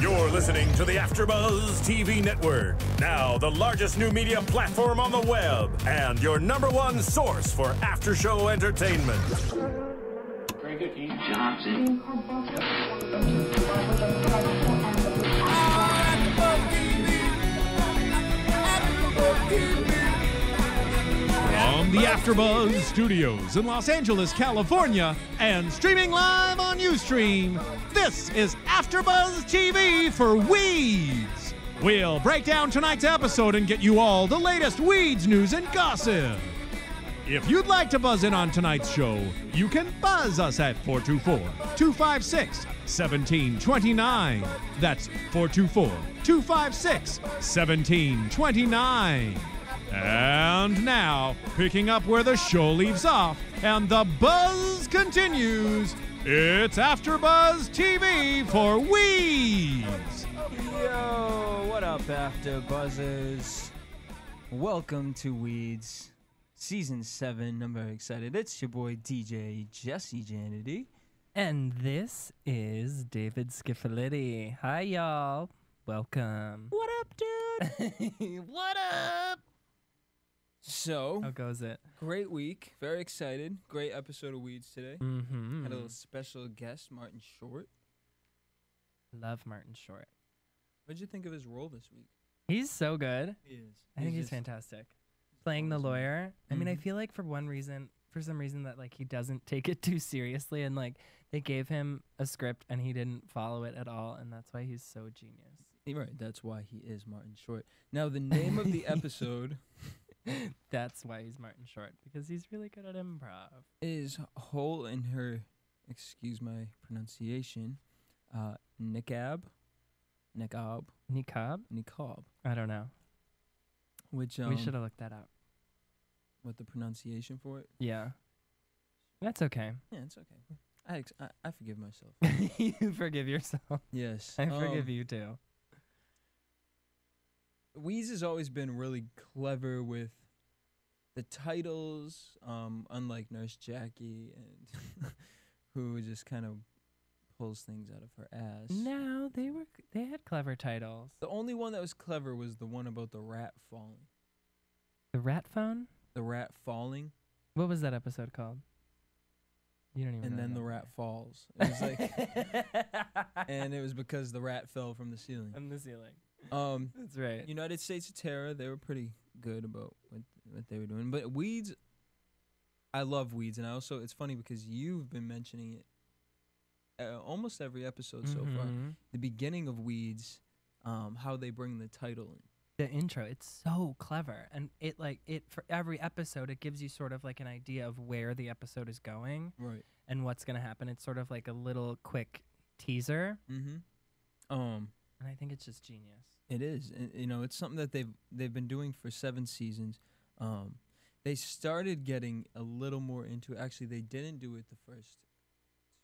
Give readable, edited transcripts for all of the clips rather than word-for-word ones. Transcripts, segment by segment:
You're listening to the AfterBuzz TV network, now the largest new media platform on the web, and your #1 source for after-show entertainment. Very good, Ian Johnson. From the AfterBuzz Studios in Los Angeles, California, and streaming live on Ustream, this is AfterBuzz TV for Weeds. We'll break down tonight's episode and get you all the latest Weeds news and gossip. If you'd like to buzz in on tonight's show, you can buzz us at 424-256-1729. That's 424-256-1729. And now, picking up where the show leaves off and the buzz continues, it's AfterBuzz TV for Weeds. Yo, what up, AfterBuzzers? Welcome to Weeds, Season 7. I'm very excited. It's your boy, DJ Jesse Janity. And this is David Skiffality. Hi, y'all. Welcome. What up, dude? What up? So, How goes it? great week. Very excited. Great episode of Weeds today. Mm-hmm. Had a little special guest, Martin Short. Love Martin Short. What'd you think of his role this week? He's so good. He is. I think he's just fantastic. Playing the awesome. lawyer. I mean, I Mhm. feel like for some reason that like he doesn't take it too seriously, and like they gave him a script and he didn't follow it at all, and that's why he's so genius. You're right. That's why he is Martin Short. Now, the name of the episode That's why he's Martin Short, because he's really good at improv. is Hole in Her, excuse my pronunciation, Niqab, Niqab? Niqab, I don't know. which We should have looked that up. what the pronunciation for it? Yeah. That's okay. Yeah, it's okay. I forgive myself. You forgive yourself. Yes, I forgive you too. Weez has always been really clever with the titles, unlike Nurse Jackie, and who just kind of pulls things out of her ass. No, they had clever titles. The only one that was clever was the one about the rat falling. The Rat Phone? The rat falling, What was that episode called? You don't even and know then that the rat one. falls. It was like, and it was because the rat fell from the ceiling. On the ceiling. That's right. United States of Terror, they were pretty good about what they were doing. But Weeds, I love Weeds, and it's funny because you've been mentioning it almost every episode so far. Mhm. The beginning of Weeds, how they bring the title in. The intro, it's so clever, and it for every episode it gives you sort of like an idea of where the episode is going Right. and what's going to happen. It's sort of like a little quick teaser, Mm-hmm. and I think it's just genius. It is, and, it's something that they've been doing for 7 seasons. They started getting a little more into it. Actually, they didn't do it the first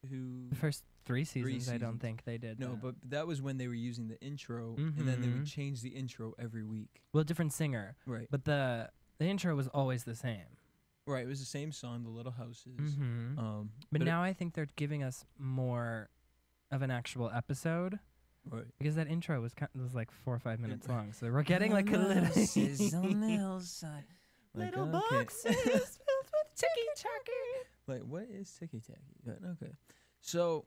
2. The first 3 seasons, I don't seasons. think they did. No, that. but that was when they were using the intro, and then they would Mhm. change the intro every week. Well, different singer, Right. but the intro was always the same. Right. It was the same song, The Little Houses. Mm-hmm. But now I think they're giving us more of an actual episode. Right. Because that intro was like 4 or 5 minutes long, so we're getting like a little Houses on the hillside. Like, little okay. boxes filled with ticky tacky. Like, what is ticky tacky? Okay. So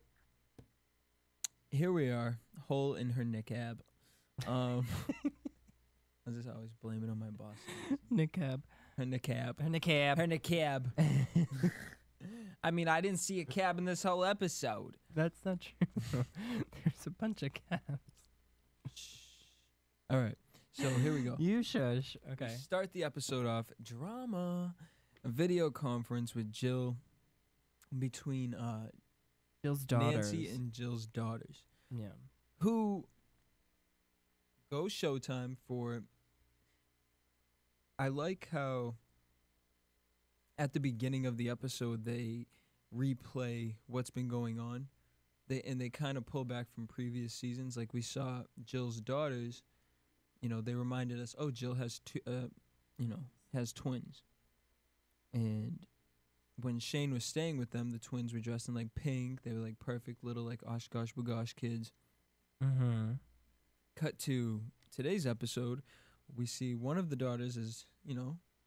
here we are, Hole in Her Niqab. I just always blame it on my boss. Niqab. Her niqab. Her niqab. Her niqab. I mean, I didn't see a cab in this whole episode. That's not true. There's a bunch of cabs. All right. So here we go. You shush. Okay. Start the episode off. Drama. A video conference with Jill between Jill's daughters. Nancy and Jill's daughters, yeah. who go Showtime for. I like how at the beginning of the episode they replay what's been going on. They kind of pull back from previous seasons. Like we saw Jill's daughters, they reminded us, oh, Jill has has twins. And when Shane was staying with them, the twins were dressed in like pink. They were like perfect little like Oshkosh Bagosh kids. Mm-hmm. Cut to today's episode, we see one of the daughters is,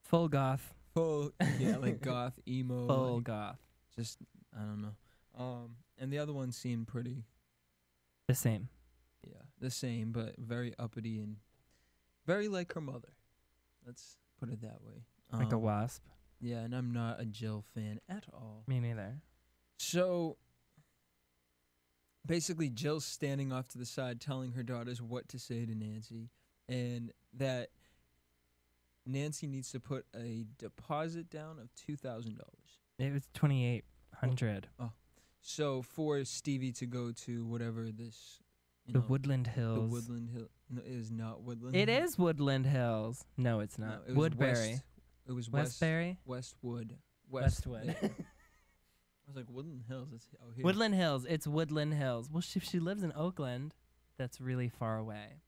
Full goth. full, like goth, emo. Full like, goth. just, I don't know. And the other one seemed pretty, The same. the same, but very uppity and very like her mother. Let's put it that way. Like a wasp. Yeah, and I'm not a Jill fan at all. Me neither. So basically, Jill's standing off to the side telling her daughters what to say to Nancy, and that Nancy needs to put a deposit down of $2,000. It was 2,800. So for Stevie to go to whatever this, The Woodland Hills. the Woodland Hill. No, it is not Woodland. It Hill. is Woodland Hills. No, it's No, not. it was Woodbury. It was Westbury. Westwood. Westwood. there. I was like Woodland Hills. It's here. Woodland Hills. It's Woodland Hills. Well, if she lives in Oakland, that's really far away.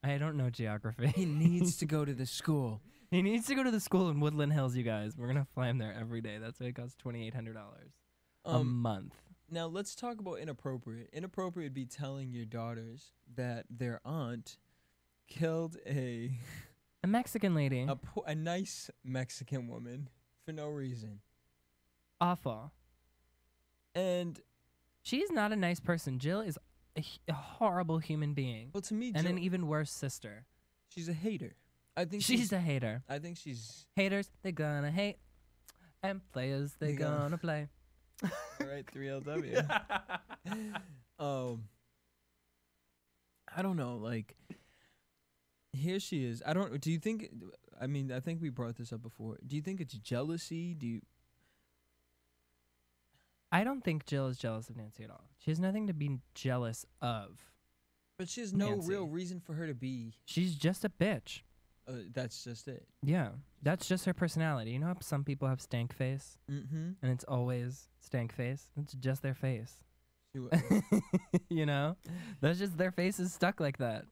I don't know geography. He needs to go to the school. He needs to go to the school in Woodland Hills, you guys. We're going to fly him there every day. That's why it costs $2,800 a month. Now let's talk about inappropriate. Inappropriate would be telling your daughters that their aunt killed a Mexican lady. a nice Mexican woman for no reason. Awful. And She's not a nice person. Jill is a horrible human being. well, to me, And Jill, an even worse sister. she's a hater. I think She's a hater. I think she's Haters, they gonna hate. And players, they They gonna- gonna play. all right. 3LW. I don't know. Like, here she is. I don't. Do you think? I mean, I think we brought this up before. Do you think it's jealousy? Do you? I don't think Jill is jealous of Nancy at all. She has nothing to be jealous of. But she has no Nancy. real reason for her to be. She's just a bitch. That's just it. Yeah, that's just her personality. You know how some people have stank face, Mm-hmm. and it's always stank face. It's just their face. You know, that's just their face is stuck like that.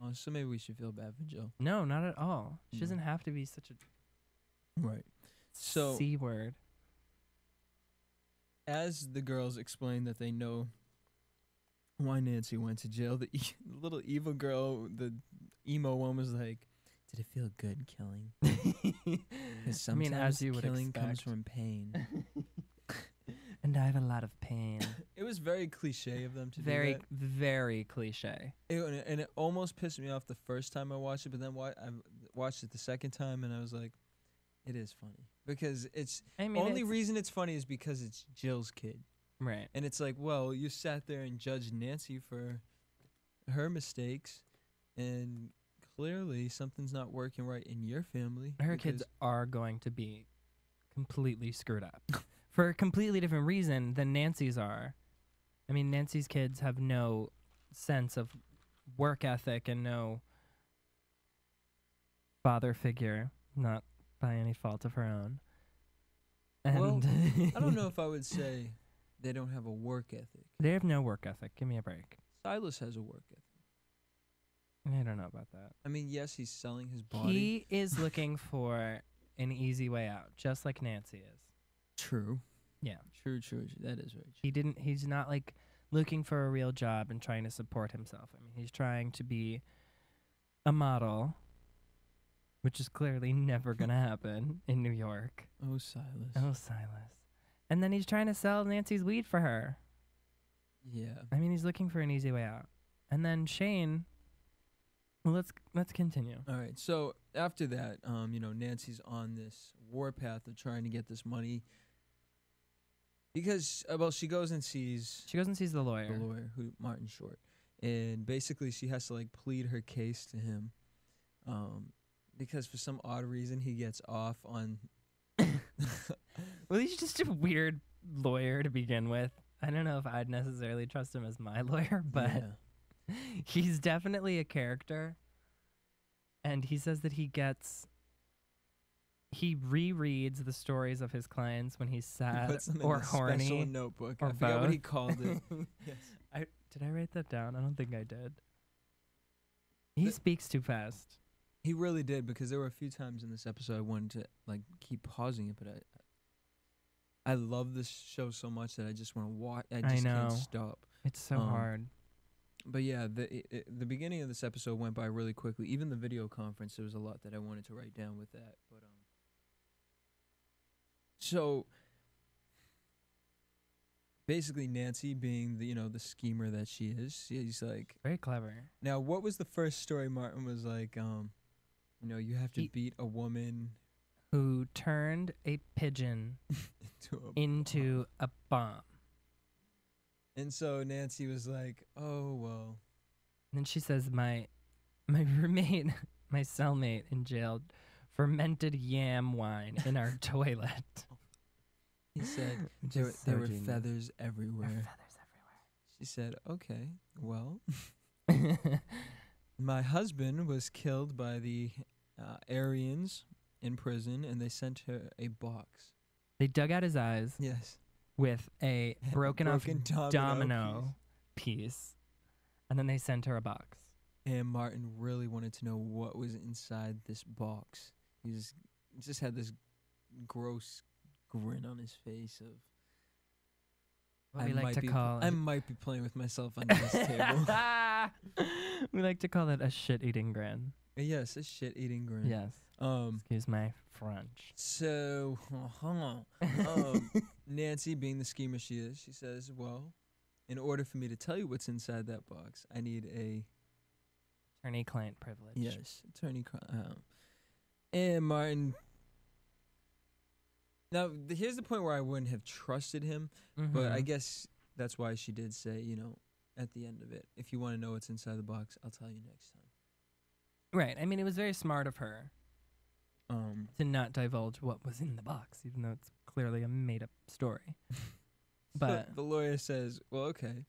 Oh, so maybe we should feel bad for Jill. No, not at all. She No. doesn't have to be such a Right. So C word. as the girls explain that they know why Nancy went to jail, the little evil girl, the emo one, was like, "Did it feel good killing?" Because I mean, as you would killing comes expect. from pain. And I have a lot of pain. It was very cliche of them to Very, do that. very cliche. And it almost pissed me off the first time I watched it, but then I watched it the second time, and I was like, it is funny. Because it's I mean, only it's- reason it's funny is because it's Jill's kid. Right. And it's like, well, you sat there and judged Nancy for her mistakes, and clearly something's not working right in your family. Her kids because- are going to be completely screwed up for a completely different reason than Nancy's are. I mean, Nancy's kids have no sense of work ethic and no father figure, not by any fault of her own. And Well, I don't know if I would say they don't have a work ethic. they have no work ethic. Give me a break. Silas has a work ethic. I don't know about that. I mean, yes, he's selling his body. He is looking for an easy way out, just like Nancy is. True. Yeah. True. That is very true. He's not like looking for a real job and trying to support himself. I mean, he's trying to be a model, which is clearly never going to happen in New York. Oh, Silas. Oh, Silas. And then he's trying to sell Nancy's weed for her. Yeah. I mean, he's looking for an easy way out. And then Shane, well, let's continue. All right. So after that, Nancy's on this warpath of trying to get this money because, she goes and sees She goes and sees the lawyer. the lawyer, Martin Short, and basically she has to plead her case to him, because for some odd reason he gets off on. Well, he's just a weird lawyer to begin with. I don't know if I'd necessarily trust him as my lawyer, but Yeah. he's definitely a character. And he says that he rereads the stories of his clients when he's He sad puts them in or a special horny. notebook. or I forgot what he both. called it. Yes. Did I write that down? I don't think I did. He speaks too fast. He really did, because there were a few times in this episode I wanted to keep pausing it, but I love this show so much that I just want to watch. I just know. can't stop. It's so Um, hard. But yeah, the beginning of this episode went by really quickly. Even the video conference, there was a lot that I wanted to write down with that. But so basically, Nancy, being the schemer that she is, she's like Very clever. Now, what was the first story Martin was like? You have to beat a woman Who turned a pigeon into a bomb. And so Nancy was like, "Oh well." And then she says, "My roommate, my cellmate in jail, fermented yam wine in our toilet." He said Which there is there so were genius. feathers everywhere. Feathers She said, "Okay, well." everywhere. My husband was killed by the Aryans in prison, and they sent her a box. They dug out his eyes Yes. with a broken off Broken domino piece, and then they sent her a box. And Martin really wanted to know what was inside this box. He just had this gross grin on his face of, What we like to call I might be playing with myself under this table. we like to call it a shit-eating grin. Yes, a shit-eating grin. Yes. Excuse my French. So, Nancy, being the schemer she is, she says, "Well, in order for me to tell you what's inside that box, I need a Attorney-client privilege. attorney." And Martin. Now, here's the point where I wouldn't have trusted him, but I Mhm. guess that's why she did say, at the end of it, if you want to know what's inside the box, I'll tell you next time. Right. I mean, it was very smart of her to not divulge what was in the box, even though it's clearly a made-up story. But the lawyer says, "Well, okay,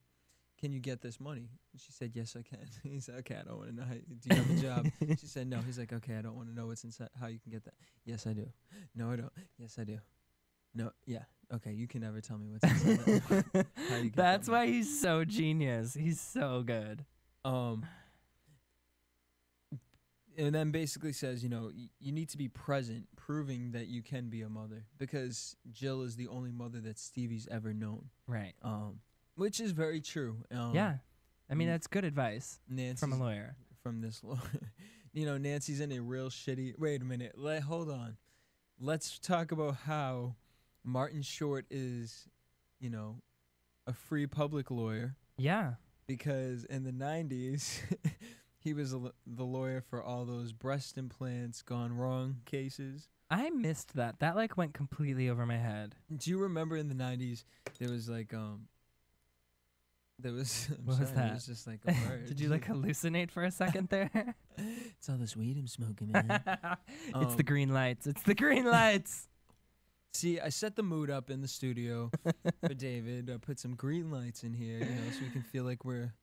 can you get this money?" And she said, "Yes, I can." He said, "Okay, I don't want to know. Do you have a job?" She said, "No." He's like, "Okay, I don't want to know what's inside. How you can get that?" "Yes, I do." "No, I don't." "Yes, I do." "No, yeah, okay, you can never tell me what's inside that. How you get that's that why he's so genius. He's so good. And then basically says, you need to be present, proving that you can be a mother, because Jill is the only mother that Stevie's ever known. Right. Which is very true. Yeah. I mean, that's good advice Nancy's, from a lawyer. From this lawyer. Nancy's in a real shitty. Wait a minute. Hold on. Let's talk about how Martin Short is, a free public lawyer, Yeah. because in the 90s, he was the lawyer for all those breast implants gone wrong cases. I missed that. That went completely over my head. Do you remember in the 90s there was there was What was that? It was just like a word. Did you hallucinate for a second there? It's all this weed I'm smoking, man. It's the green lights. It's the green lights. See, I set the mood up in the studio for David. I put some green lights in here, so we can feel like we're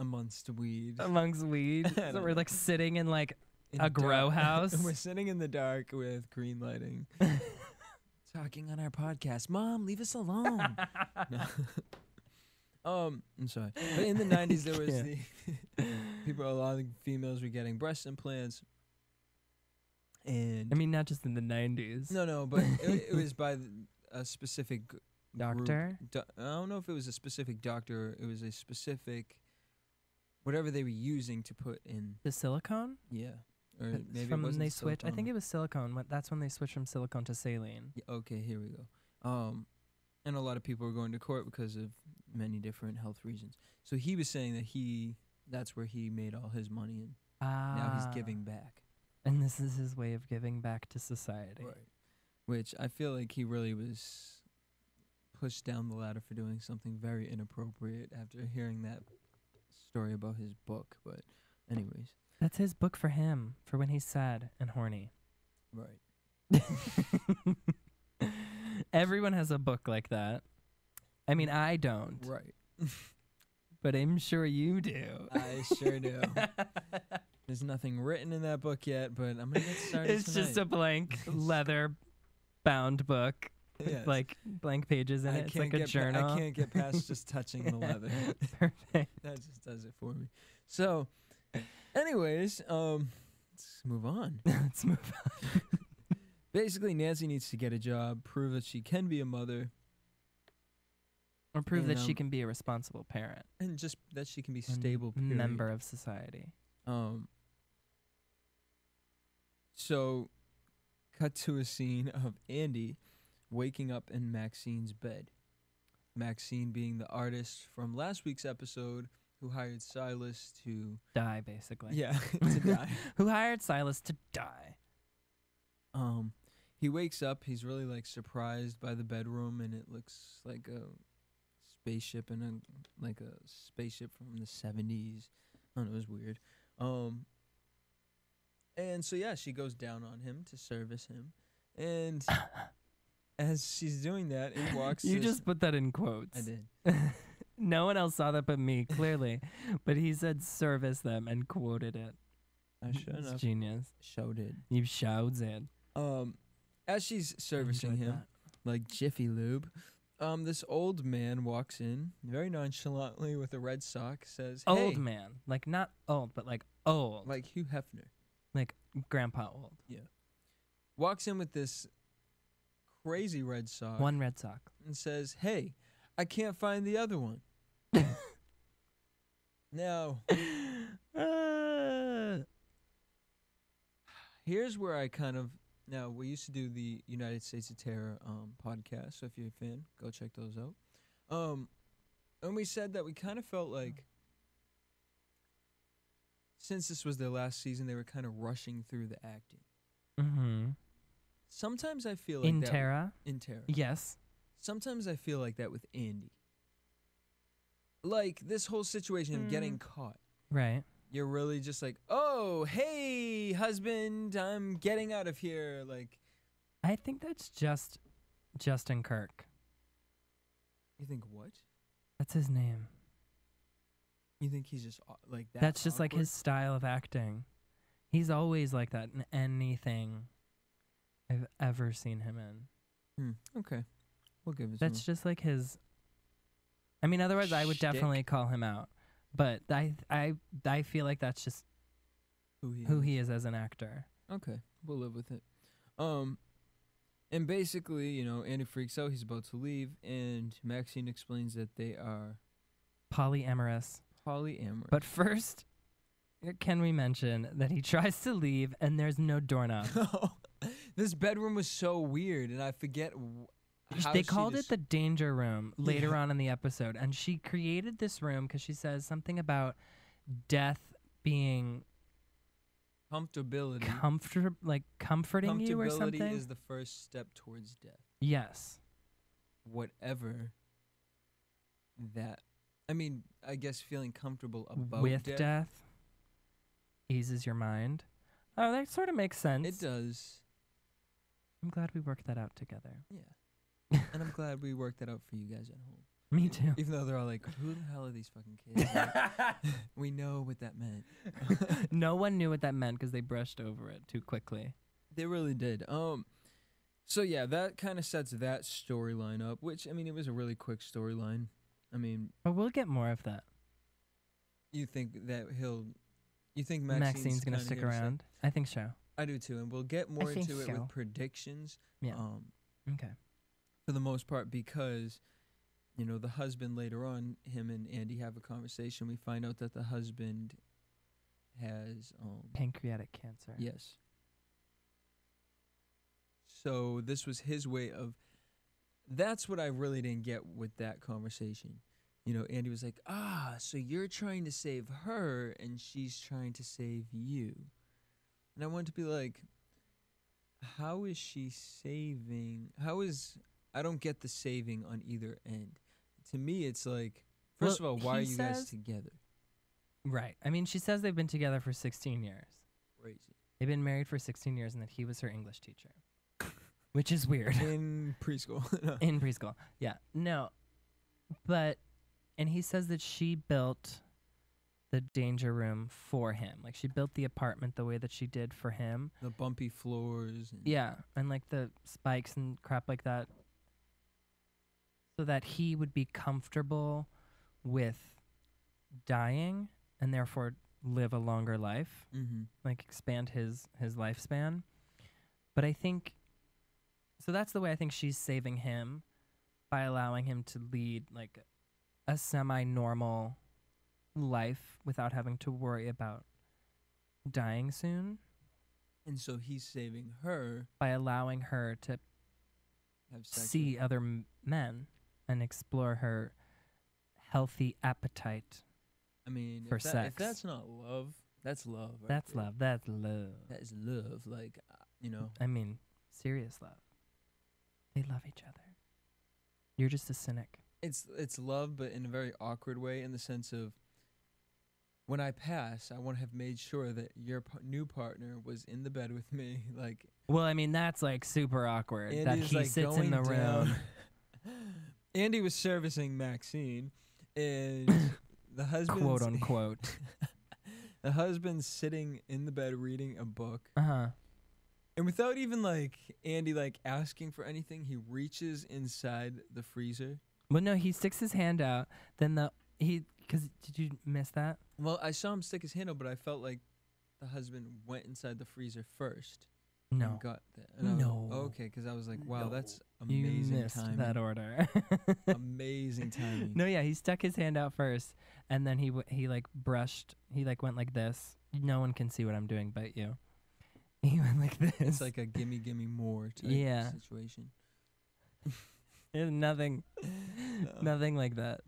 amongst weed. Amongst weed. So we're sitting in In a grow dark. house. We're sitting in the dark with green lighting. Talking on our podcast. Mom, leave us alone. No. I'm sorry. But in the 90s, there was a lot of females were getting breast implants. And I mean, not just in the 90s. No, but it was by a specific Doctor? I don't know if it was a specific doctor. It was a specific, whatever they were using to put in. The silicone? Yeah. Or It's maybe from it when wasn't they switched. I silicone. think it was silicone. That's when they switched from silicone to saline. Yeah, okay, here we go. And a lot of people were going to court because of many different health reasons. So he was saying that that's where he made all his money, and now he's giving back. And this is his way of giving back to society. Right. Which I feel like he really was pushed down the ladder for doing something very inappropriate after hearing that story about his book. But anyways. That's his book for him, for when he's sad and horny. Right. Everyone has a book like that. I mean, I don't. Right. But I'm sure you do. I sure do. There's nothing written in that book yet, but I'm going to get started It's just a tonight. blank leather bound book. Yes. Like blank pages in it. It's like a journal. I can't get past just touching the leather. Perfect. That just does it for me. So, anyways, let's move on. Let's move on. Basically, Nancy needs to get a job, prove that she can be a mother. Or prove And, that she can be a responsible parent. and just that she can be and stable. Period. member of society. So, cut to a scene of Andy waking up in Maxine's bed. Maxine being the artist from last week's episode who hired Silas to Die, basically. to die. Who hired Silas to die. He wakes up, he's really like surprised by the bedroom, and it looks like a spaceship and a spaceship from the 70s. I don't know, it was weird. And so yeah, she goes down on him to service him. And as she's doing that, in walks You this- just put that in quotes. I did. No one else saw that but me, clearly. But he said service them and quoted it. I should It's have genius. showed it. You shouts it. As she's servicing Enjoyed him, like Jiffy Lube, this old man walks in very nonchalantly with a red sock, says, "Hey," Old man. Like not old, but like old. like Hugh Hefner. Like grandpa old. Walks in with this crazy red sock One red sock. and says, "Hey, I can't find the other one." Now, here's where I kind of we used to do the United States of Terror podcast, so if you're a fan, go check those out. And we said that we kind of felt like since this was their last season, they were kind of rushing through the acting. Mm-hmm. Sometimes I feel like In that Terra? in Terror. Yes. Sometimes I feel like that with Andy. Like this whole situation of getting caught. Right. You're really just like, "Oh, hey, husband, I'm getting out of here." Like, I think that's just Justin Kirk. you think what? That's his name. You think he's just like that? That's just like awkward? his style of acting. He's always like that in anything I've ever seen him in. Okay, we'll give it. That's to him. just like his. I mean, otherwise I would Shtick. definitely call him out. But I feel like that's just who he is as an actor. Okay, we'll live with it. And basically, Andy freaks out. He's about to leave, and Maxine explains that they are Polyamorous. polyamorous. But first, can we mention that he tries to leave and there's no doorknob? This bedroom was so weird, and I forget. How They she called just- it the danger room later Yeah. on in the episode, and she created this room because she says something about death being comfortability. comforting you or Comfortability something. is the first step towards death. Yes. Whatever that. I mean, I guess feeling comfortable about With death. death eases your mind. Oh, that sort of makes sense. It does. I'm glad we worked that out together. Yeah. And I'm glad we worked that out for you guys at home. Me too. Even though they're all like, "Who the hell are these fucking kids?" Like, we know what that meant. No one knew what that meant because they brushed over it too quickly. They really did. So yeah, that kind of sets that storyline up, which, I mean, it was a really quick storyline. I mean, But we'll get more of that. you think Maxine's Maxine's gonna kinda stick here to stay? around. I think so. I do too, and we'll get more think into it so. with predictions. Yeah. Okay. For the most part, because the husband later on, him and Andy have a conversation. We find out that the husband has Pancreatic cancer. yes. So this was his way of. That's what I really didn't get with that conversation. Andy was like, so you're trying to save her and she's trying to save you. And I wanted to be like, how is she saving? I don't get the saving on either end. To me, it's like, first Well, of all, why are he you guys says- together? Right. I mean, she says they've been together for 16 years. Crazy. They've been married for 16 years and that he was her English teacher. Which is weird. In preschool. No. In preschool. Yeah. No. And he says that she built the danger room for him. Like she built the apartment the way that she did for him. The bumpy floors. And Yeah. And like the spikes and crap like that. So that he would be comfortable with dying and therefore live a longer life. Mm-hmm. Like expand his lifespan. But I think so that's the way I think she's saving him by allowing him to lead like a semi-normal life without having to worry about dying soon And so he's saving her. by allowing her to Have sex see with other men and explore her healthy appetite. I mean, for if sex. if that's not love, that's love. Right That's there. love. That's love. That is love. Like, you know. I mean, serious love. They love each other. You're just a cynic. It's love, but in a very awkward way, in the sense of when I pass, I want to have made sure that your new partner was in the bed with me. Like, Well, I mean, that's like super awkward that Andy's he like sits in going the room. down. Andy was servicing Maxine, and the husband, Quote unquote. the husband's sitting in the bed reading a book, Uh-huh. and without even like Andy like asking for anything, he reaches inside the freezer. Well, no, he sticks his hand out. Then because did you miss that? Well, I saw him stick his hand out, but I felt like the husband went inside the freezer first. No. And got that. And I was- No. okay, because I was like, wow, No. that's You amazing missed timing. that order. Amazing timing. No, yeah, he stuck his hand out first, and then he like brushed. He like went like this. No one can see what I'm doing but you. He went like this. It's like a gimme more type Yeah. situation. There's nothing like that.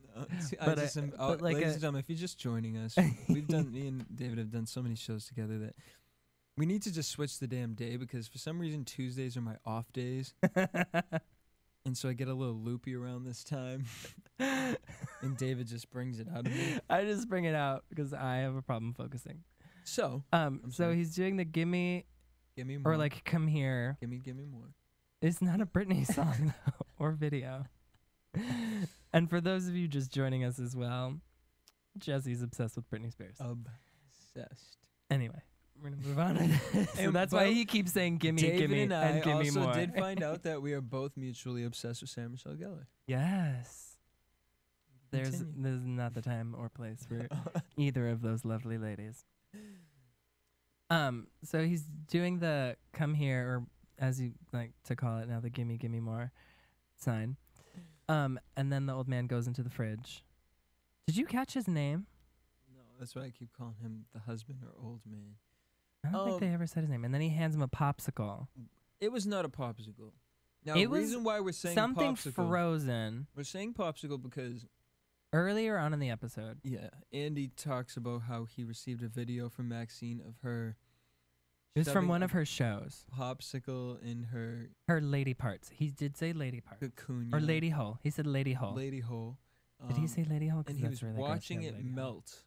But like ladies a- and gentlemen, if you're just joining us, me and David have done so many shows together that we need to just switch the damn day, because for some reason Tuesdays are my off days, and so I get a little loopy around this time, and David just brings it out of me. I just bring it out because I have a problem focusing. So So sorry. he's doing the gimme give me more, or like come here. give me more. It's not a Britney song though, or video. And for those of you just joining us as well, Jesse's obsessed with Britney Spears. Obsessed. Anyway, we're gonna move on. To this. So And that's why well, he keeps saying gimme, David gimme, and I gimme also more. did find out that we are both mutually obsessed with Sarah Michelle Gellar. Yes. There's Continue. not the time or place for either of those lovely ladies. So he's doing the come here, or as you like to call it now, the gimme more sign. And then the old man goes into the fridge. Did you catch his name? No, that's why I keep calling him the husband or old man. I don't think they ever said his name. And then he hands him a popsicle. It was not a popsicle. Now, It the was reason why we're saying Something popsicle, frozen we're saying popsicle because, earlier on in the episode. yeah, Andy talks about how he received a video from Maxine of her. It was from shoving one a of her shows. popsicle in her Her lady parts. He did say lady parts. cocoon. Or lady hole. He said lady hole. Lady hole. Did he say lady hole? 'Cause And he that's was really gross. watching Yeah, it lady hole. melt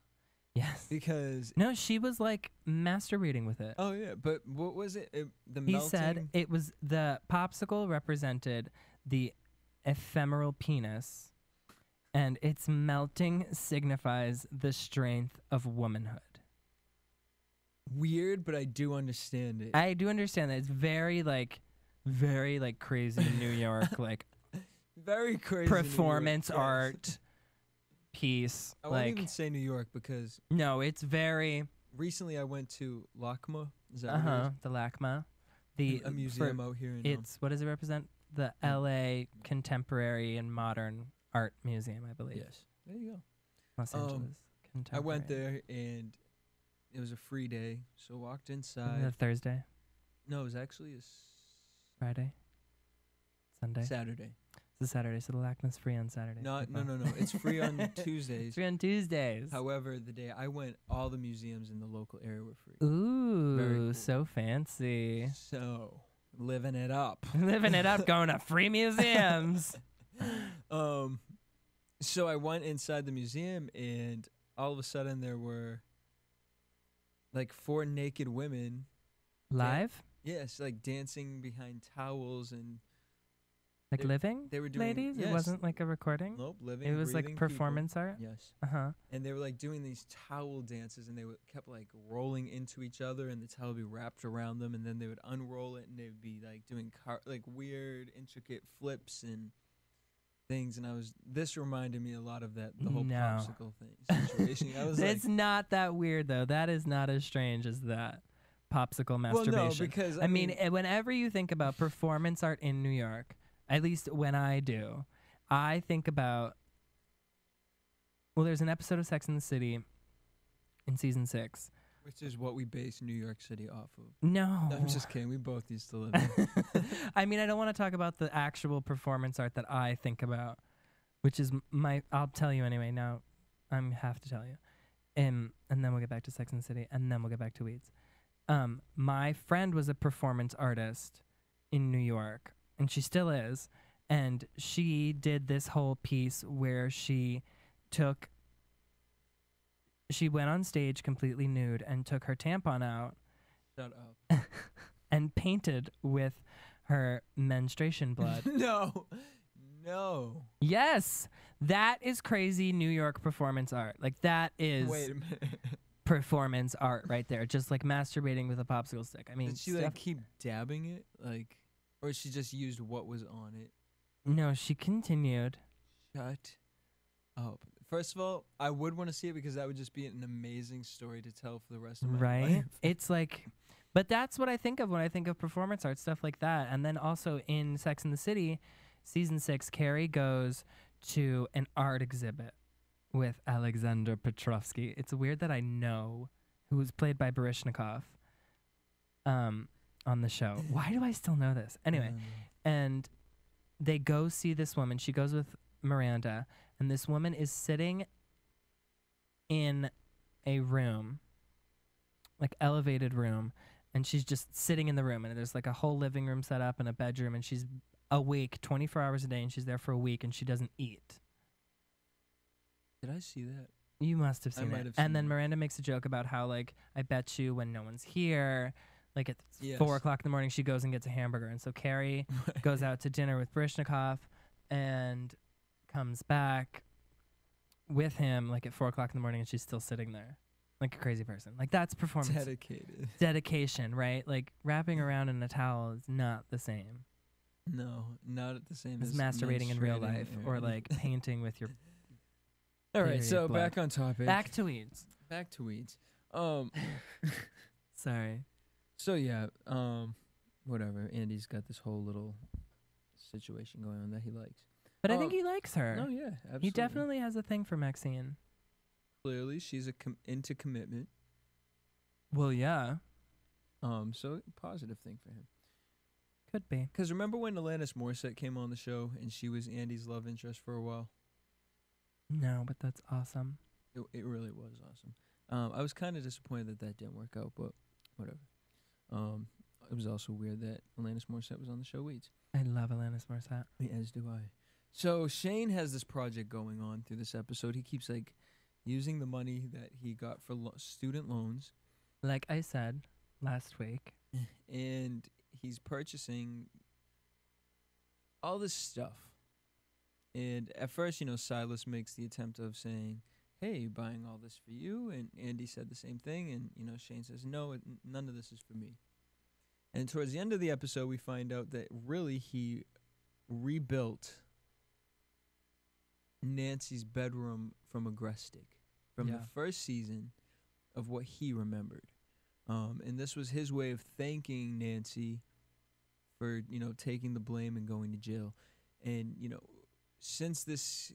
Yes. because. No, she was like masturbating with it. Oh yeah, but what was it? The He melting. said it was the popsicle represented the ephemeral penis, and its melting signifies the strength of womanhood. Weird, but I do understand it. I do understand that it's very like crazy New York, like Very crazy. New York, performance yes. art piece. I won't like even say New York because no, it's very recently I went to LACMA. Is that what it is? the LACMA, the A museum out here in it's what does it represent? The L.A. Contemporary and Modern Art Museum, I believe. Yes. There you go. Los Angeles. I went Contemporary. there and it was a free day, so walked Isn't inside. it Thursday, No, it was actually a Friday, Sunday. Saturday. It's a Saturday, so the LACMA's free on Saturday. No, it's free on Tuesdays. It's free on Tuesdays. However, the day I went, all the museums in the local area were free. Ooh, cool. so fancy. So, living it up. Living it up, going to free museums. So I went inside the museum and all of a sudden there were like 4 naked women. Live? Yes, like dancing behind towels and Like They- living they were doing- ladies? yes. It wasn't like a recording? nope, living. It was like breathing people. performance art? Yes. Uh-huh. And they were like doing these towel dances and they kept like rolling into each other and the towel would be wrapped around them and then they would unroll it and they would be like doing like weird intricate flips and things and this reminded me a lot of the whole No. popsicle thing situation. I was It's not that weird, though. That is not as strange as that popsicle well, masturbation. no, because I mean, whenever you think about performance art in New York, at least when I do, I think about Well, there's an episode of Sex and the City in season 6. Which is what we base New York City off of. No. No, I'm just kidding. We both used to live there. I mean, I don't want to talk about the actual performance art that I think about, which is I'll tell you anyway. Now, I have to tell you. And then we'll get back to Sex and the City, and then we'll get back to Weeds. My friend was a performance artist in New York, and she still is. And she did this whole piece where she went on stage completely nude and took her tampon out. Shut up. And painted with her menstruation blood. No. Yes. That is crazy New York performance art. Like, that is Wait a minute. performance art right there. Just like masturbating with a popsicle stick. I mean, Did she like keep dabbing it? Like, or she just used what was on it? No, she continued. Shut up. First of all, I would want to see it because that would just be an amazing story to tell for the rest of my life. It's like, but that's what I think of when I think of performance art, stuff like that. And then also in Sex and the City, season 6, Carrie goes to an art exhibit with Alexander Petrovsky. It's weird that I know who was played by Baryshnikov on the show. Why do I still know this? Anyway, and they go see this woman. She goes with Miranda, and this woman is sitting in a room, like elevated room, and she's just sitting in the room, and there's like a whole living room set up and a bedroom, and she's awake 24 hours a day, and she's there for a week, and she doesn't eat. Did I see that? You must have seen might it. have seen And then it. Miranda makes a joke about how, like, I bet you when no one's here, like at Yes. 4 o'clock in the morning, she goes and gets a hamburger. And so Carrie goes out to dinner with Baryshnikov and comes back with him, like, at 4 o'clock in the morning, and she's still sitting there like a crazy person. Like, that's performance. Dedicated. Dedication, right? Like, wrapping around in a towel is not the same No, not at the same as as masturbating in real menstruating life or, like, painting with your... All right, period so blood. back on topic. Back to Weeds. Back to Weeds. Sorry. So yeah, whatever. Andy's got this whole little situation going on that he likes. But I think he likes her. Oh yeah, absolutely. He definitely has a thing for Maxine. Clearly, she's into commitment. Well, yeah. So positive thing for him. Could be. Because remember when Alanis Morissette came on the show and she was Andy's love interest for a while? No, but that's awesome. It really was awesome. I was kind of disappointed that didn't work out, but whatever. It was also weird that Alanis Morissette was on the show Weeds. I love Alanis Morissette. As do I. So Shane has this project going on through this episode. He keeps like using the money that he got for student loans, Like I said last week. and he's purchasing all this stuff. And at first, Silas makes the attempt of saying, "Hey, buying all this for you," and Andy said the same thing, and Shane says, "No, none of this is for me." And towards the end of the episode, we find out that really he rebuilt Nancy's bedroom from a grass stick from the first season of what he remembered. And this was his way of thanking Nancy for, taking the blame and going to jail. And, since this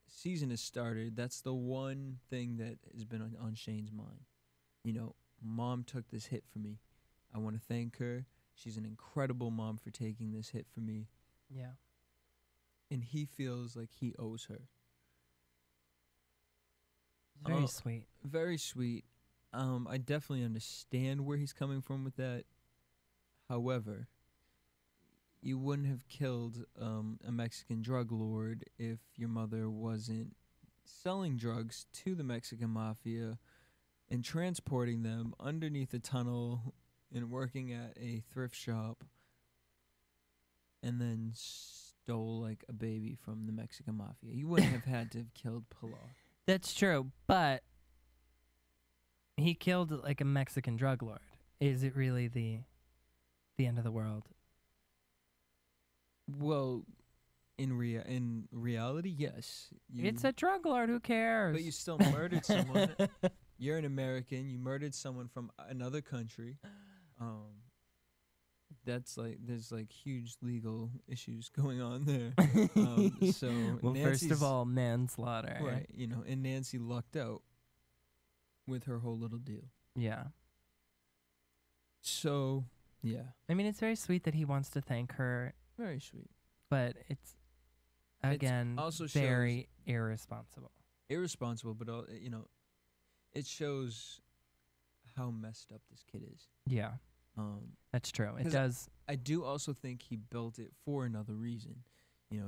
season has started, that's the one thing that has been on Shane's mind. Mom took this hit for me. I want to thank her. She's an incredible mom for taking this hit for me. Yeah. And he feels like he owes her. Very sweet. Very sweet. I definitely understand where he's coming from with that. However, you wouldn't have killed a Mexican drug lord if your mother wasn't selling drugs to the Mexican mafia and transporting them underneath a tunnel and working at a thrift shop and then stole like a baby from the Mexican mafia. You wouldn't have had to have killed Pilar. That's true, but he killed like a Mexican drug lord. Is it really the end of the world? Well, in reality, yes. It's a drug lord. Who cares? But you still murdered someone. You're an American. You murdered someone from another country. that's like there's like huge legal issues going on there. So well, first Nancy's- of all, manslaughter. right, and Nancy lucked out with her whole little deal. Yeah. So yeah, I mean, it's very sweet that he wants to thank her, very sweet. but it's again also very irresponsible. Irresponsible, but it shows how messed up this kid is. Yeah, that's true. It 'cause does. I do also think he built it for another reason.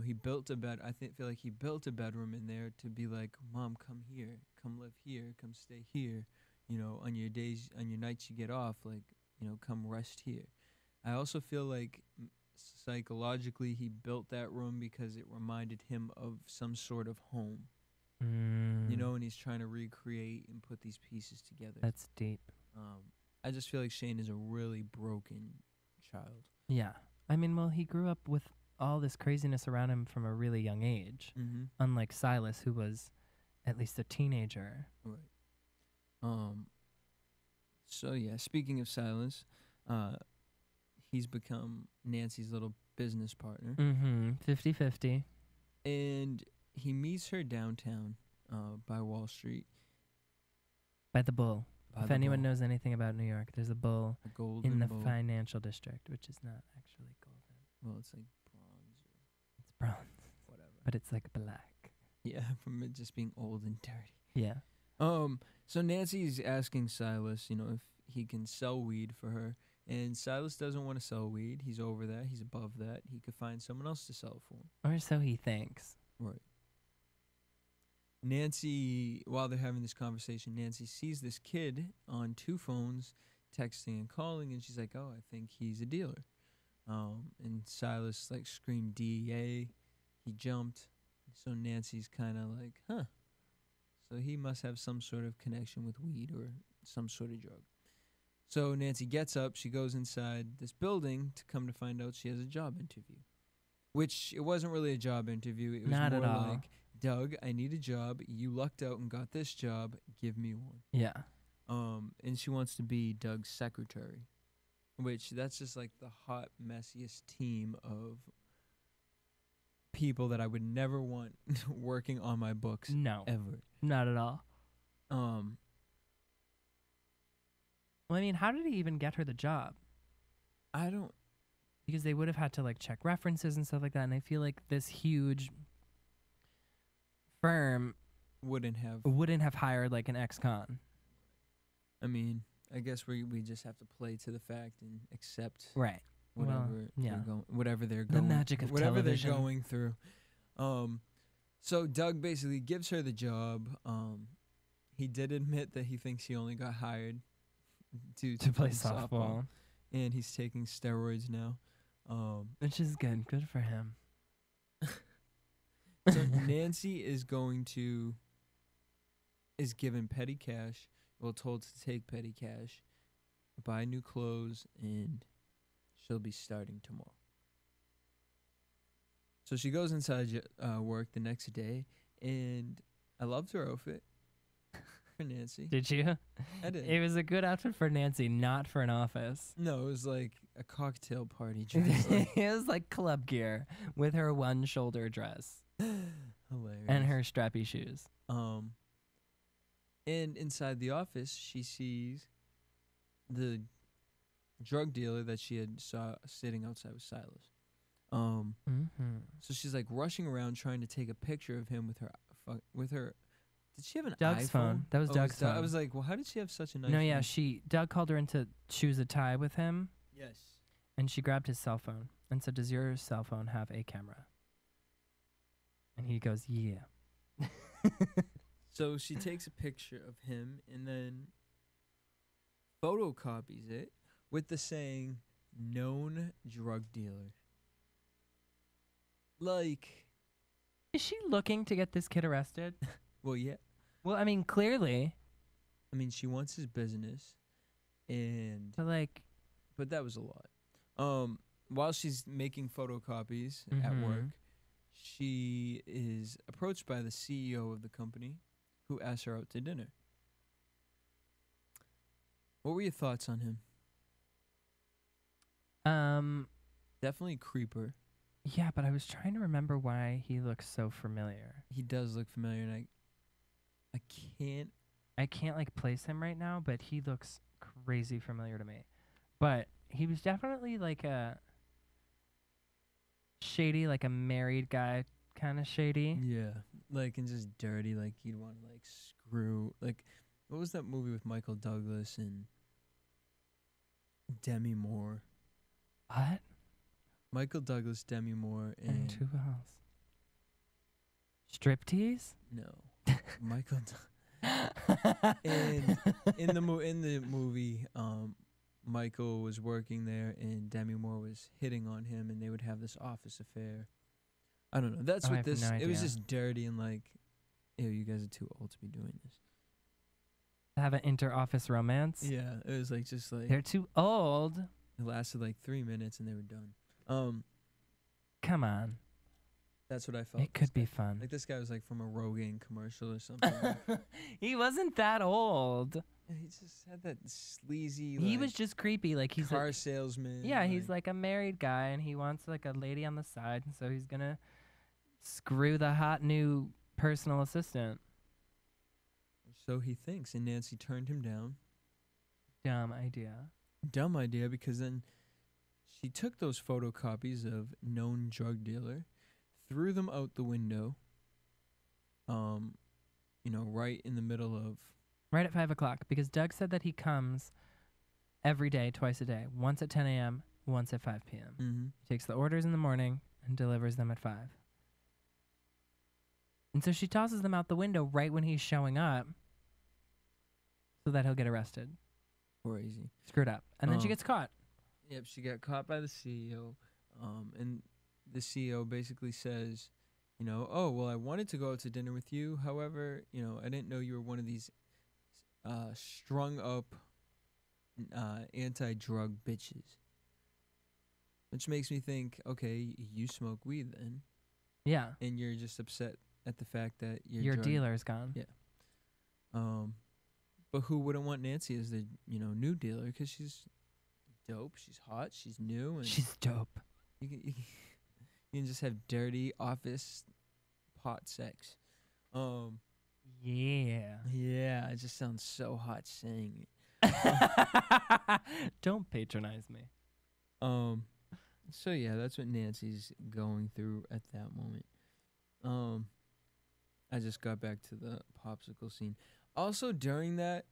He built a bed. Feel like he built a bedroom in there to be like, Mom, come here, come live here, come stay here. On your nights you get off, like, come rest here. I also feel like psychologically he built that room because it reminded him of some sort of home. And he's trying to recreate and put these pieces together. That's deep. I just feel like Shane is a really broken child. Yeah. I mean, well, he grew up with all this craziness around him from a really young age, Mm-hmm. unlike Silas, who was at least a teenager. Right. So yeah, speaking of Silas, he's become Nancy's little business partner. 50-50. And he meets her downtown by Wall Street. By the Bull. By If the anyone Bull. knows anything about New York, there's a bull The Golden in the Bull. financial district, which is not actually golden. Well, it's like bronze or It's bronze, whatever. but it's like black. Yeah, from it just being old and dirty. Yeah. So Nancy's asking Silas, if he can sell weed for her. And Silas doesn't want to sell weed. He's over that. He's above that. He could find someone else to sell it for him. Or so he thinks. Right. Nancy, while they're having this conversation, Nancy sees this kid on 2 phones texting and calling, and she's like, oh, I think he's a dealer. And Silas, like, screamed DEA. He jumped. So Nancy's kind of like, huh. So he must have some sort of connection with weed or some sort of drug. So Nancy gets up. She goes inside this building to come to find out she has a job interview. Which, it wasn't really a job interview. It was Not more at all. like, Doug, I need a job. You lucked out and got this job. Give me one. Yeah. And she wants to be Doug's secretary, which that's just like the hot, messiest team of people that I would never want working on my books No. ever. Not at all. Well, I mean, how did he even get her the job? I don't. Because they would have had to like check references and stuff like that, and I feel like this huge firm Wouldn't have. wouldn't have hired like an ex-con. I mean, I guess we just have to play to the fact and accept Right. whatever Well, yeah. whatever they're The going. magic of whatever television. they're going through. So Doug basically gives her the job. He did admit that he thinks he only got hired to play softball. and he's taking steroids now. Which is good. Good for him. So Nancy is given petty cash. Well, told to take petty cash, buy new clothes, and she'll be starting tomorrow. So she goes inside work the next day, and I loved her outfit for Nancy. Did you? I did. It was a good outfit for Nancy, not for an office. No, it was like a cocktail party dress. Like, It was like club gear with her one shoulder dress hilarious. and her strappy shoes. And inside the office, she sees the drug dealer that she had saw sitting outside with Silas. So she's like rushing around trying to take a picture of him with her. Did she have an Doug's iPhone? phone. That was Oh, Doug's I phone. was like, well, how did she have such a nice? No, yeah, phone? Doug called her in to choose a tie with him, Yes. and she grabbed his cell phone and said, "Does your cell phone have a camera?" And he goes, "Yeah." So she takes a picture of him and then photocopies it with the saying "known drug dealer." Like, Is she looking to get this kid arrested? well, yeah. Well, I mean, clearly, I mean, she wants his business, but like, but that was a lot. While she's making photocopies at Mhm. work, she is approached by the CEO of the company, who asks her out to dinner. What were your thoughts on him? Definitely creeper. Yeah, but I was trying to remember why he looks so familiar. He does look familiar, and I can't like place him right now, but he looks crazy familiar to me. But he was definitely like a shady, like a married guy kind of shady. Yeah, like, and just dirty. Like, you'd want to like screw. Like, what was that movie with Michael Douglas and Demi Moore? What? Michael Douglas, Demi Moore, And who else? Striptease? no, Michael. And in the movie, Michael was working there, and Demi Moore was hitting on him, and they would have this office affair. I don't know. That's I what have this. no It was idea. just dirty and like, ew, you guys are too old to be doing this. Have an inter-office romance? Yeah, it was like just like They're too old. it lasted like 3 minutes, and they were done. Come on. That's what I felt. It could be fun. Like this guy was like from a Rogaine commercial or something. He wasn't that old. Yeah, he just had that sleazy. He like, was just creepy. Like he's car salesman. yeah, he's like a married guy, and he wants like a lady on the side, and so he's gonna screw the hot new personal assistant. So he thinks, and Nancy turned him down. Dumb idea. Dumb idea, because then she took those photocopies of known drug dealer, threw them out the window. Right in the middle of. Right at 5 o'clock, because Doug said that he comes every day, twice a day, once at 10 a.m., once at 5 p.m. Mm-hmm. He takes the orders in the morning and delivers them at 5. And so she tosses them out the window right when he's showing up so that he'll get arrested. Crazy. Screwed up. And then she gets caught. Yep, she got caught by the CEO. And the CEO basically says, oh, well, I wanted to go out to dinner with you. However, I didn't know you were one of these strung up anti-drug bitches. Which makes me think, okay, you smoke weed then. Yeah. And you're just upset at the fact that Your dealer's gone. Yeah. But who wouldn't want Nancy as the, new dealer? Because she's dope, she's hot, she's new. And She's dope. You can just have dirty office pot sex. Yeah. Yeah, it just sounds so hot saying it. Don't patronize me. So yeah, that's what Nancy's going through at that moment. I just got back to the popsicle scene. Also, during that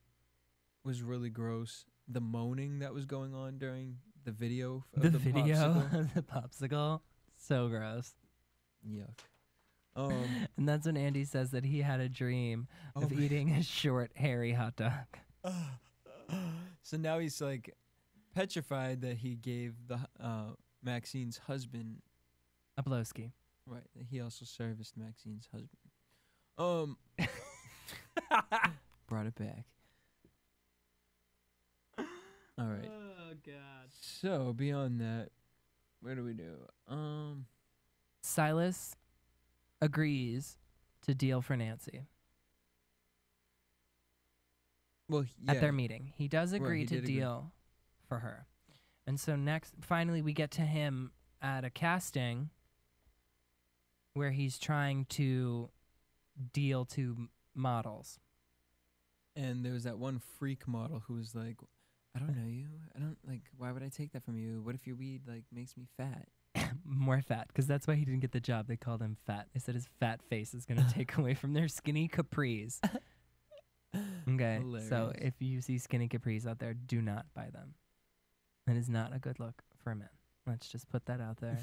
was really gross. The moaning that was going on during the video of The the video popsicle. of the popsicle. So gross. Yuck. And that's when Andy says that he had a dream of eating a short, hairy hot dog. So now he's like petrified that he gave the Maxine's husband A blowski. right. That he also serviced Maxine's husband. Brought it back. All right. Oh, God. So beyond that, where do we do? Silas agrees to deal for Nancy Well, yeah. at their meeting. He does agree he to did agree. deal for her. And so finally we get to him at a casting where he's trying to deal to models. And there was that one freak model who was like, I don't know you. I don't like. Why would I take that from you? What if your weed like makes me fat? More fat, because that's why he didn't get the job. They called him fat. They said his fat face is going to take away from their skinny capris. Okay, so Hilarious. if you see skinny capris out there, do not buy them. That is not a good look for men. Let's just put that out there.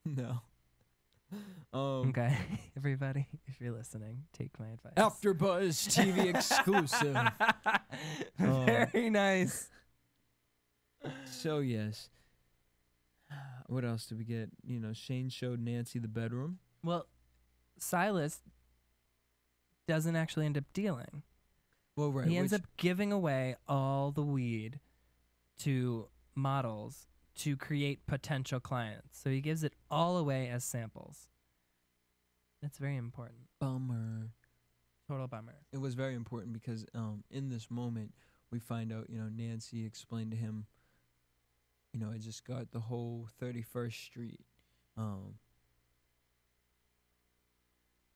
No. Okay, everybody, if you're listening, take my advice. AfterBuzz TV exclusive. Very nice. So yes. What else did we get? Shane showed Nancy the bedroom. Well, Silas doesn't actually end up dealing. Well, right. He ends up giving away all the weed to models to create potential clients. So he gives it all away as samples. That's very important. Bummer. Total bummer. It was very important because in this moment we find out, Nancy explained to him I just got the whole 31st Street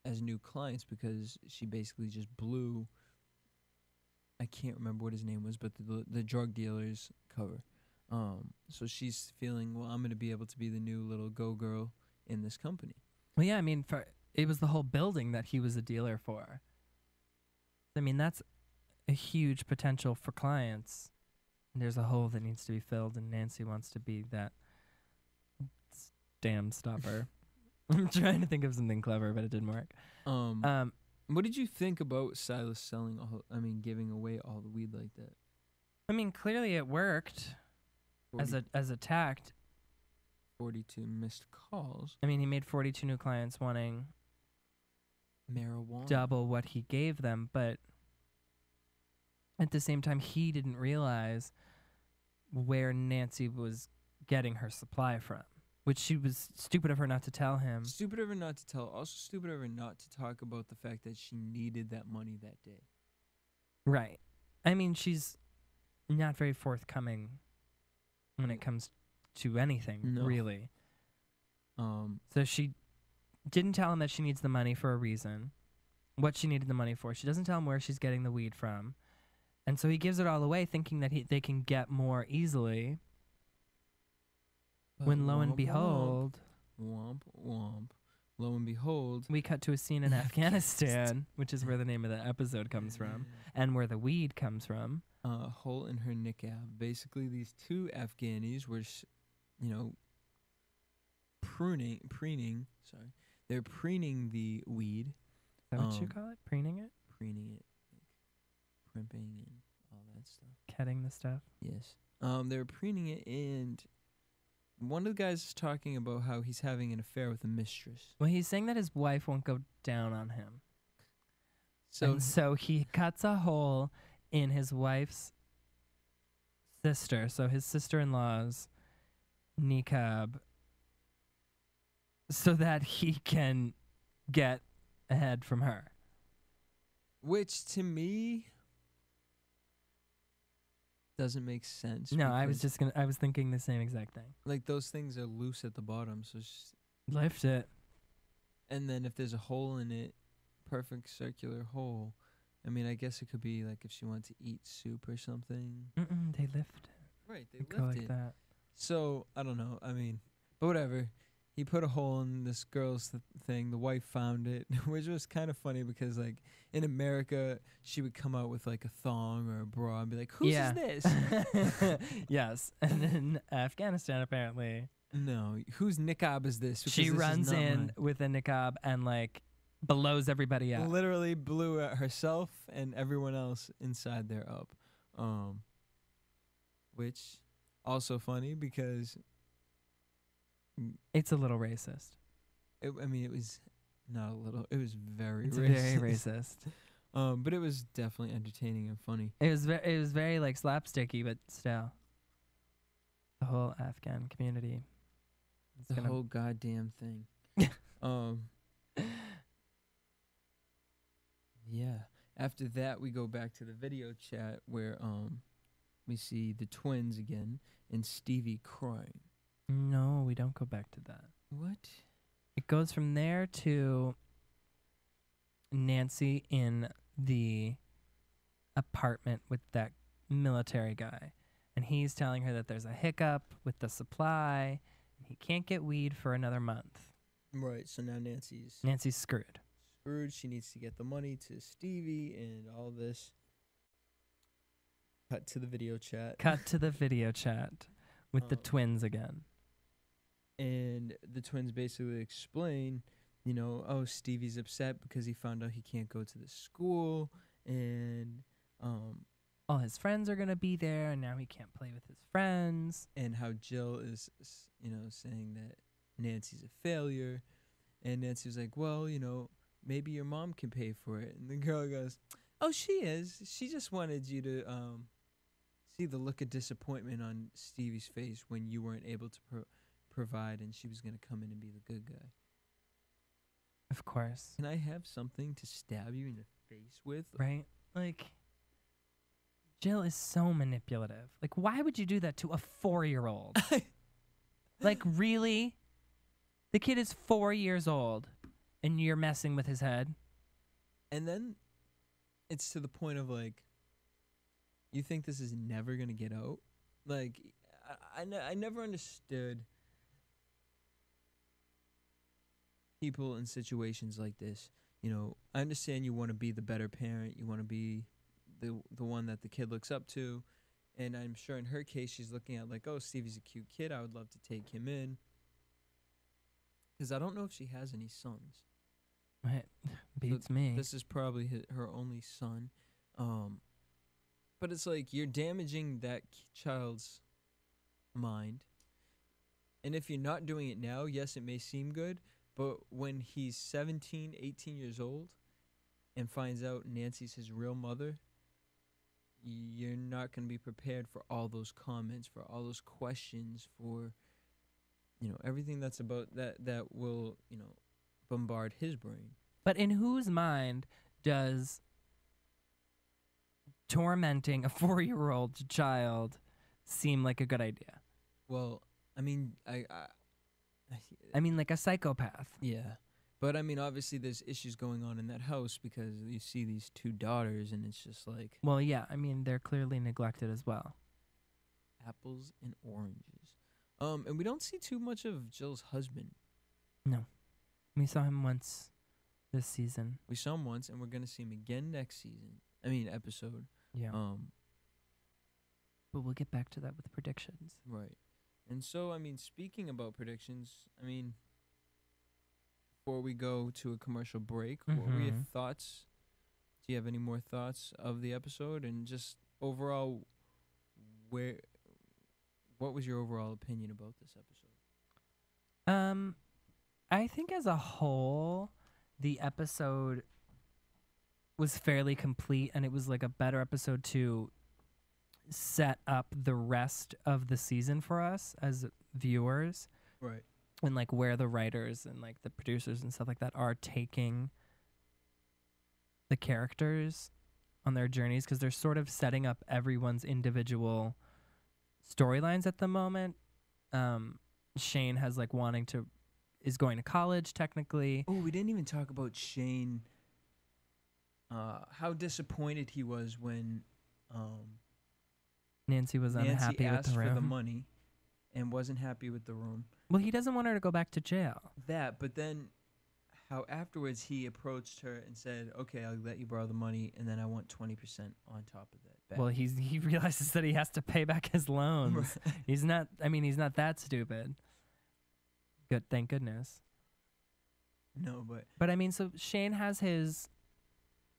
as new clients because she basically just blew. I can't remember what his name was, but the drug dealer's cover. So she's feeling, well, I'm gonna be able to be the new little go girl in this company. Well, yeah, I mean, it was the whole building that he was a dealer for. I mean, that's a huge potential for clients. There's a hole that needs to be filled, and Nancy wants to be that damn stopper. I'm trying to think of something clever, but it didn't work. What did you think about Silas selling giving away all the weed like that? I mean, clearly it worked as a tact. 42 missed calls. I mean, he made 42 new clients wanting Marijuana. double what he gave them, but at the same time, he didn't realize where Nancy was getting her supply from, which she was stupid of her not to tell him. Stupid of her not to tell. Also stupid of her not to talk about the fact that she needed that money that day. Right. I mean, she's not very forthcoming when it comes to anything, really. So she didn't tell him that she needs the money for a reason, what she needed the money for. She doesn't tell him where she's getting the weed from. And so he gives it all away thinking that they can get more easily. But When lo and womp, behold, womp, womp. Lo and behold, we cut to a scene in Afghanistan, which is where the name of the episode comes from, and where the weed comes from. Hole in her niqab. Basically, these two Afghanis were, preening. Sorry, they're preening the weed. Is that what you call it? Preening it? Preening it, like primping and all that stuff. Cutting the stuff? Yes. They're preening it, and one of the guys is talking about how he's having an affair with a mistress. Well, he's saying that his wife won't go down on him. So he cuts a hole in his wife's sister, so his sister-in-law's niqab, so that he can get ahead from her. which to me doesn't make sense. No, I was thinking the same exact thing. like those things are loose at the bottom, so Lift it. and then if there's a hole in it, perfect circular hole. I mean, I guess it could be like if she wanted to eat soup or something. They lift it. Right, they Go lift like it. that. So I don't know. I mean, but whatever. He put a hole in this girl's thing. The wife found it, which was kind of funny because, like, in America, she would come out with like a thong or a bra and be like, "Whose is this?" Yes, and in Afghanistan, apparently, No, whose niqab is this? Because she this is runs not in mine. with a niqab and like blows everybody up. Literally blew herself and everyone else inside there up. Which also funny because It's a little racist. it was not a little. It was very It's racist. very racist. But it was definitely entertaining and funny. It was very like slapsticky, but still, the whole Afghan community. The whole goddamn thing. Yeah. After that, we go back to the video chat where we see the twins again and Stevie crying. No, we don't go back to that. What? It goes from there to Nancy in the apartment with that military guy. And he's telling her that there's a hiccup with the supply. And he can't get weed for another month. Right. So now Nancy's Nancy's screwed. screwed. She needs to get the money to Stevie and all this. Cut to the video chat. Cut to the video chat with the Um, twins again. And the twins basically explain, oh, Stevie's upset because he found out he can't go to the school, and All his friends are going to be there, and now he can't play with his friends. and how Jill is, saying that Nancy's a failure, and Nancy's like, well, maybe your mom can pay for it, and the girl goes, oh, she is. She just wanted you to see the look of disappointment on Stevie's face when you weren't able to provide, and she was going to come in and be the good guy. Of course. Can I have something to stab you in the face with? Right? Like, Jill is so manipulative. Like, why would you do that to a 4-year-old? Like, really? The kid is 4 years old, and you're messing with his head? And then it's to the point of, like, you think this is never going to get out? Like, I never understood people in situations like this. You know, I understand you want to be the better parent. You want to be the one that the kid looks up to. And I'm sure in her case, she's looking at like, oh, Stevie's a cute kid. I would love to take him in. Because I don't know if she has any sons. Right. Beats me. This is probably her only son. But it's like you're damaging that child's mind. And if you're not doing it now, yes, it may seem good. But when he's 17, 18 years old and finds out Nancy's his real mother, you're not going to be prepared for all those comments, for all those questions, for, you know, everything that's about that will, you know, bombard his brain. But in whose mind does tormenting a 4-year-old child seem like a good idea? Well, I mean, I mean, like a psychopath. Yeah. But, I mean, obviously there's issues going on in that house because you see these 2 daughters and it's just like... Well, yeah, I mean, they're clearly neglected as well. Apples and oranges. And we don't see too much of Jill's husband. No. We saw him once this season. We saw him once, and we're going to see him again next season. I mean, episode. Yeah. But we'll get back to that with predictions. Right. And so, I mean, speaking about predictions, I mean... Before we go to a commercial break, what were your thoughts? Do you have any more thoughts of the episode? And just overall, what was your overall opinion about this episode? I think as a whole, the episode was fairly complete, and it was like a better episode to set up the rest of the season for us as viewers. Right. And like where the writers and like the producers and stuff like that are taking the characters on their journeys, because they're sort of setting up everyone's individual storylines at the moment. Shane has like is going to college technically. Oh, we didn't even talk about Shane. How disappointed he was when Nancy was unhappy with the room. For the money and wasn't happy with the room. Well, he doesn't want her to go back to jail. That, but then how afterwards he approached her and said, okay, I'll let you borrow the money, and then I want 20% on top of that back. Well, he realizes that he has to pay back his loans. He's not that stupid. Good, thank goodness. No, But I mean, so Shane has his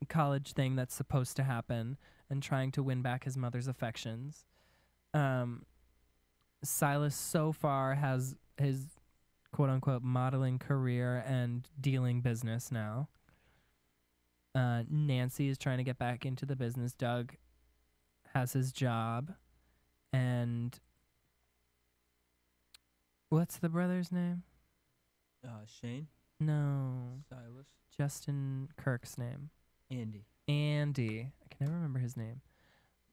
college thing that's supposed to happen and trying to win back his mother's affections. Silas so far has his quote-unquote modeling career and dealing business now. Nancy is trying to get back into the business. Doug has his job. And what's the brother's name? Shane? No. Silas? Justin Kirk's name. Andy. I can never remember his name.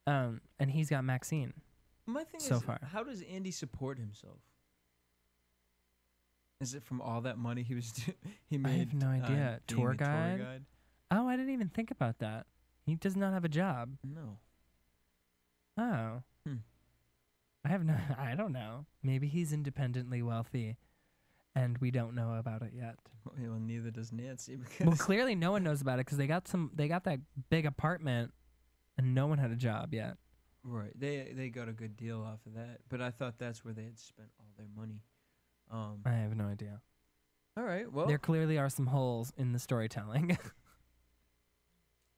And he's got Maxine. My thing so is, far. How does Andy support himself? Is it from all that money he made? I have no idea. Tour guide? Oh, I didn't even think about that. He does not have a job. No. Oh. I don't know. Maybe he's independently wealthy, and we don't know about it yet. Well, neither does Nancy. Because Well, clearly no one knows about it because they got that big apartment, and no one had a job yet. Right. They got a good deal off of that, but I thought that's where they had spent all their money. I have no idea. All right. Well, there clearly are some holes in the storytelling.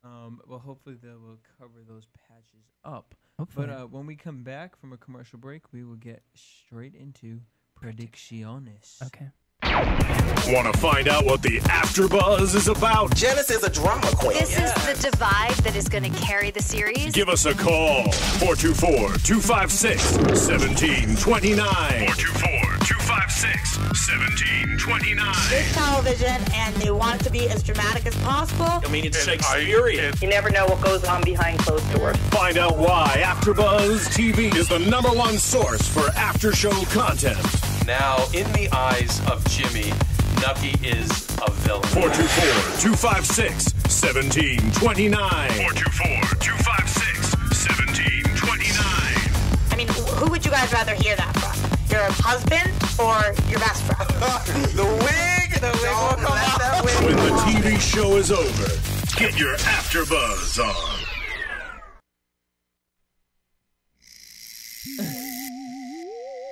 well, hopefully they will cover those patches up. Hopefully. But when we come back from a commercial break, we will get straight into predicciones. Okay. Want to find out what the AfterBuzz is about? Janice is a drama queen. This is the divide that is going to carry the series. Give us a call. 424-256-1729. 424-256-1729. 254-256-1729. It's television, and they want it to be as dramatic as possible. I mean, it's Shakespearean. You never know what goes on behind closed doors. Find out why AfterBuzz TV is the #1 source for after-show content. Now, in the eyes of Jimmy, Nucky is a villain. 424-256-1729. 424-256-1729. I mean, who would you guys rather hear that from? Your husband or your best friend? The wig! The wig will come out. When the TV show is over, get your AfterBuzz on.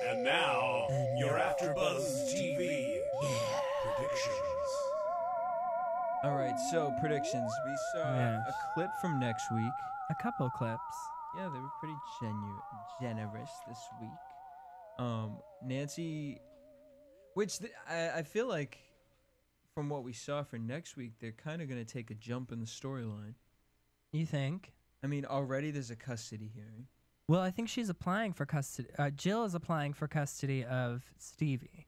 And now, your AfterBuzz TV predictions. All right, so predictions. We saw Yes. a clip from next week. A couple clips. Yeah, they were pretty generous this week. Nancy, which I feel like from what we saw for next week, they're kind of going to take a jump in the storyline. You think? I mean, already there's a custody hearing. Well, I think she's applying for custody. Jill is applying for custody of Stevie,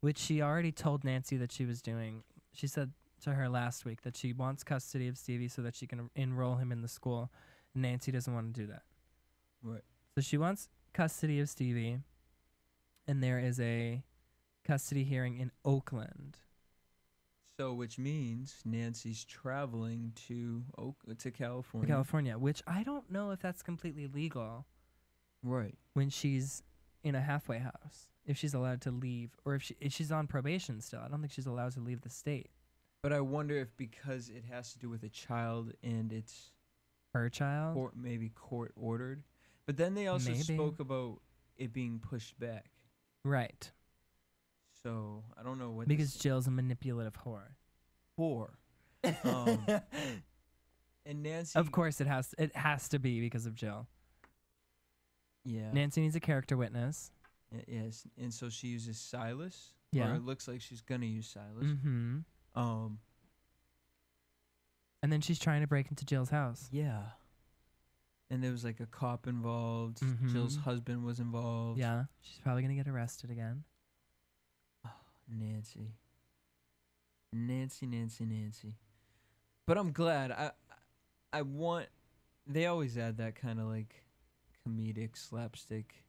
which she already told Nancy that she was doing. She said to her last week that she wants custody of Stevie so that she can enroll him in the school. Nancy doesn't want to do that. Right. So she wants custody of Stevie, and there is a custody hearing in Oakland. So, which means Nancy's traveling to California. California, which I don't know if that's completely legal Right. when she's in a halfway house. If she's allowed to leave, or if she's on probation still. I don't think she's allowed to leave the state. But I wonder if because it has to do with a child and it's Her child? maybe court ordered. But then they also Maybe. spoke about it being pushed back. Right. So I don't know what Because Jill's a manipulative whore. for. And Nancy, Of course it has to be because of Jill. yeah, Nancy needs a character witness. yes, and so she uses Silas. Yeah. Or it looks like she's gonna use Silas. Mm-hmm. And then she's trying to break into Jill's house. Yeah. And there was like a cop involved. Jill's husband was involved. Yeah. She's probably going to get arrested again. Nancy. But I'm glad. I want. They always add that kind of like comedic slapstick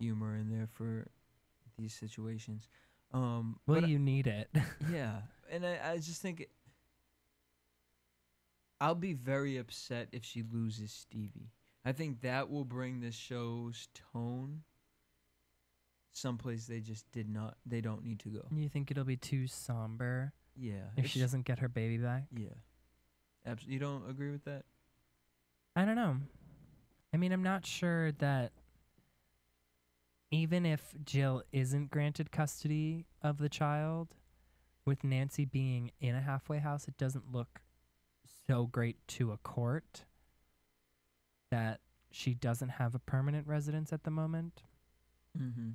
humor in there for these situations. Well, but you need it. yeah, and I just think I'll be very upset if she loses Stevie. I think that will bring the show's tone someplace they just they don't need to go. You think it'll be too somber Yeah. if she doesn't get her baby back? Yeah. Absolutely. You don't agree with that? I don't know. I mean, I'm not sure that even if Jill isn't granted custody of the child, with Nancy being in a halfway house, it doesn't look so great to a court that she doesn't have a permanent residence at the moment. Mm-hmm.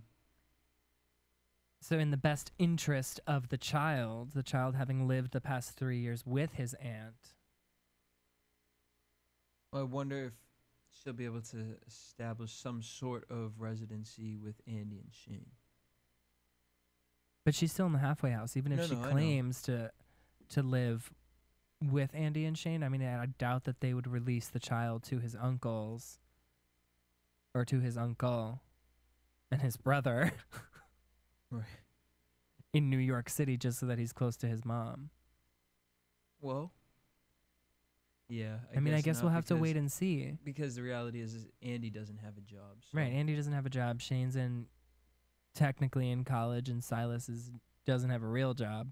So in the best interest of the child having lived the past 3 years with his aunt. I wonder if she'll be able to establish some sort of residency with Andy and Shane. But she's still in the halfway house, even if No, she no, I know. claims to live with Andy and Shane. I mean, I doubt that they would release the child to his uncles or to his uncle and his brother Right. in New York City just so that he's close to his mom. Well, yeah. I guess not, we'll have to because- wait and see. Because the reality is Andy doesn't have a job. So. Right, Andy doesn't have a job. Shane's technically in college, and Silas doesn't have a real job.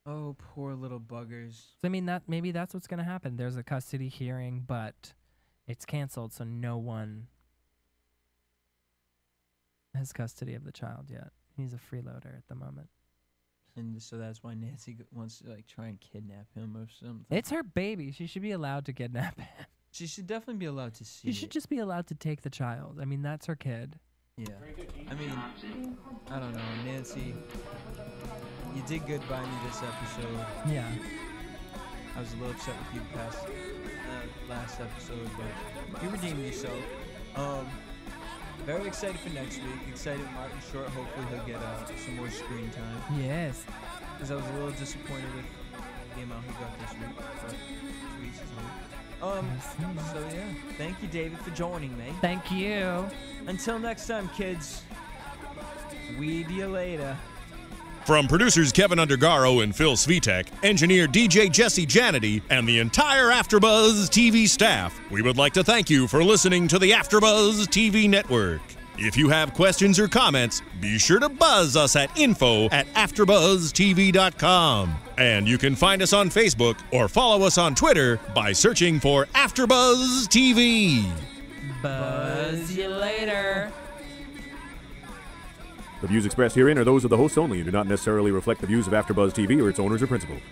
Oh, poor little buggers. So I mean, maybe that's what's gonna happen. There's a custody hearing, but it's canceled, so no one has custody of the child yet. He's a freeloader at the moment. And so that's why Nancy wants to like try and kidnap him or something. It's her baby. She should be allowed to kidnap him. She should definitely be allowed to see She should it. just be allowed to take the child. I mean, that's her kid. Yeah. I mean, I don't know, Nancy. You did good by me this episode. Yeah. I was a little upset with you last episode, but you redeemed yourself. very excited for next week. Excited Martin Short. Hopefully he'll get some more screen time. Yes. Because I was a little disappointed with the amount he got this week. But 2 weeks is good. So yeah, thank you, David, for joining me. Thank you. Until next time, kids. Weed you later. From producers Kevin Undergaro and Phil Svitek, engineer DJ Jesse Janity, and the entire AfterBuzz TV staff, we would like to thank you for listening to the AfterBuzz TV network. If you have questions or comments, be sure to buzz us at info@AfterBuzzTV.com. And you can find us on Facebook or follow us on Twitter by searching for AfterBuzz TV. Buzz you later. The views expressed herein are those of the hosts only and do not necessarily reflect the views of AfterBuzz TV or its owners or principals.